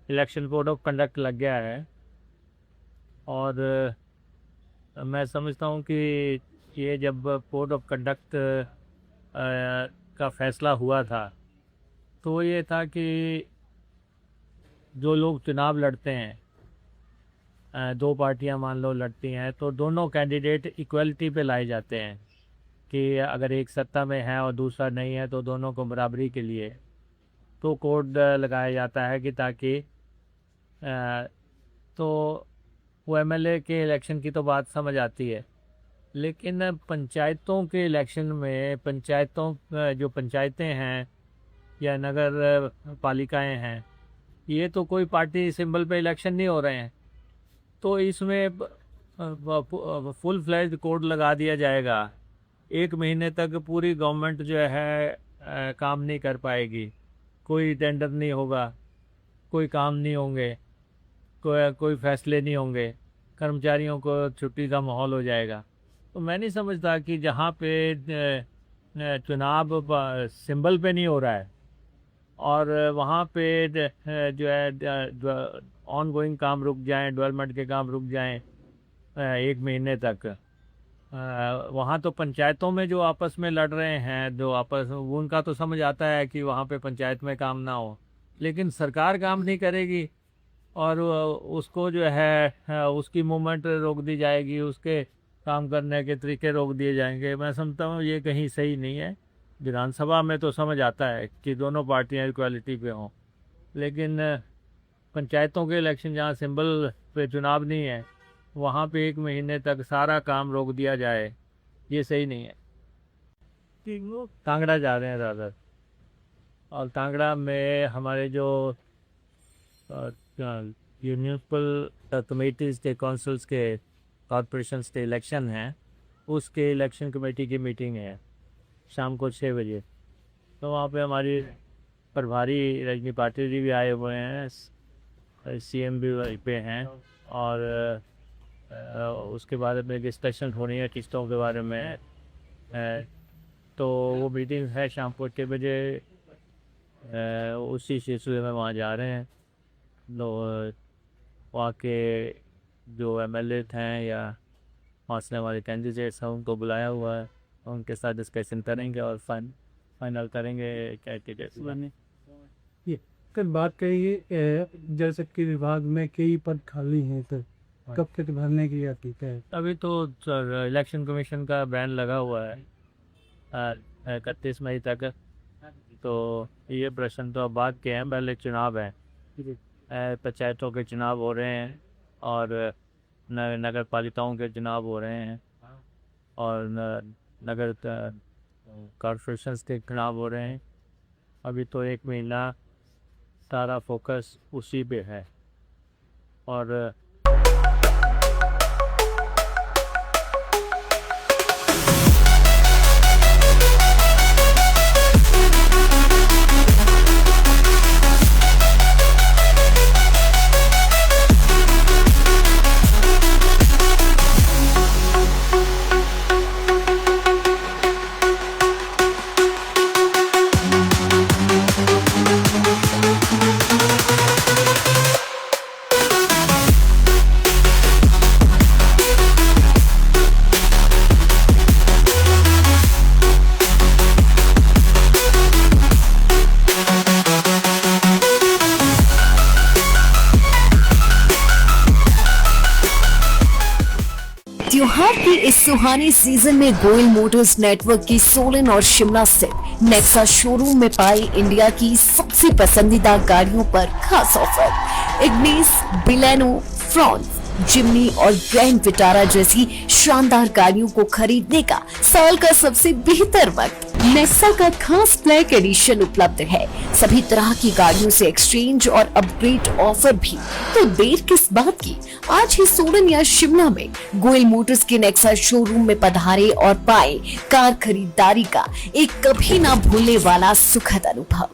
Election code of conduct लग गया है और मैं समझता हूँ कि ये जब कोड ऑफ कंडक्ट का फैसला हुआ था तो ये था कि जो लोग चुनाव लड़ते हैं, दो पार्टियां मान लो लड़ती हैं, तो दोनों कैंडिडेट इक्वलिटी पे लाए जाते हैं कि अगर एक सत्ता में है और दूसरा नहीं है तो दोनों को बराबरी के लिए तो कोड लगाया जाता है कि ताकि तो वो एमएलए के इलेक्शन की तो बात समझ आती है, लेकिन पंचायतों के इलेक्शन में जो पंचायतें हैं या नगर पालिकाएं हैं, ये तो कोई पार्टी सिंबल पे इलेक्शन नहीं हो रहे हैं। तो इसमें फुल फ्लैश्ड कोड लगा दिया जाएगा। 1 महीने तक पूरी गवर्नमेंट जो है काम नहीं कर पाएगी, कोई टेंडर नहीं होगा, कोई काम नहीं होंगे, कोई फैसले नहीं होंगे, कर्मचारियों को छुट्टी का माहौल हो जाएगा। तो मैं नहीं समझता कि जहाँ पे चुनाव सिंबल पे नहीं हो रहा है और वहाँ पे जो है ऑन गोइंग काम रुक जाएं, डेवलपमेंट के काम रुक जाएं 1 महीने तक, वहाँ तो पंचायतों में जो आपस में लड़ रहे हैं, जो आपस उनका तो समझ आता है कि वहाँ पे पंचायत में काम ना हो, लेकिन सरकार काम नहीं करेगी और उसको जो है उसकी मूवमेंट रोक दी जाएगी, उसके काम करने के तरीके रोक दिए जाएंगे। मैं समझता हूँ ये कहीं सही नहीं है। विधानसभा में तो समझ आता है कि दोनों पार्टियां इक्वालिटी पे हों, लेकिन पंचायतों के इलेक्शन जहाँ सिंबल पे चुनाव नहीं है वहाँ पे 1 महीने तक सारा काम रोक दिया जाए, ये सही नहीं है। कांगड़ा जा रहे हैं ज़्यादा, और कांगड़ा में हमारे जो म्यूनिसिपल कमेटीज़ के काउंसिल्स के कॉरपोरेशंस के इलेक्शन हैं, उसके इलेक्शन कमेटी की मीटिंग है शाम को 6 बजे। तो वहाँ पे हमारी प्रभारी रजनी पाटिल जी भी आए हुए हैं, सीएम भी वहीं पे हैं, और उसके बारे में डिस्कशन होनी है किस्तों के बारे में। तो वो मीटिंग है शाम को 6 बजे, उसी सिलसिले में वहाँ जा रहे हैं। वहाँ के जो एमएलए हैं या हौसले वाले कैंडिडेट्स हैं उनको बुलाया हुआ है, उनके साथ डिस्कशन करेंगे और फाइनल करेंगे कैंडिडेट्स बने। कल बात कही जल शक्ति विभाग में कई पद खाली हैं, तो कब तक भरने की ठीक है? अभी तो इलेक्शन कमीशन का बैन लगा हुआ है 31 मई तक, तो ये प्रश्न तो अब बाद के हैं, पहले चुनाव है, पंचायतों के चुनाव हो रहे हैं और नगर पालिकाओं के चुनाव हो रहे हैं और नगर कॉर्पोरेशंस के चुनाव हो रहे हैं। अभी तो 1 महीना सारा फोकस उसी पे है। और त्योहार के इस सुहाने सीजन में गोयल मोटर्स नेटवर्क की सोलन और शिमला स्थित नेक्सा शोरूम में पाई इंडिया की सबसे पसंदीदा गाड़ियों पर खास ऑफर। इग्निस, बिलेनो, फ्रॉन्स, जिम्नी और ग्रैंड विटारा जैसी शानदार गाड़ियों को खरीदने का साल का सबसे बेहतर वक्त। नेक्सा का खास ब्लैक एडिशन उपलब्ध है। सभी तरह की गाड़ियों से एक्सचेंज और अपग्रेड ऑफर भी, तो देर किस बात की, आज ही सोलन या शिमला में गोयल मोटर्स के नेक्सा शोरूम में पधारे और पाए कार खरीदारी का एक कभी ना भूलने वाला सुखद अनुभव।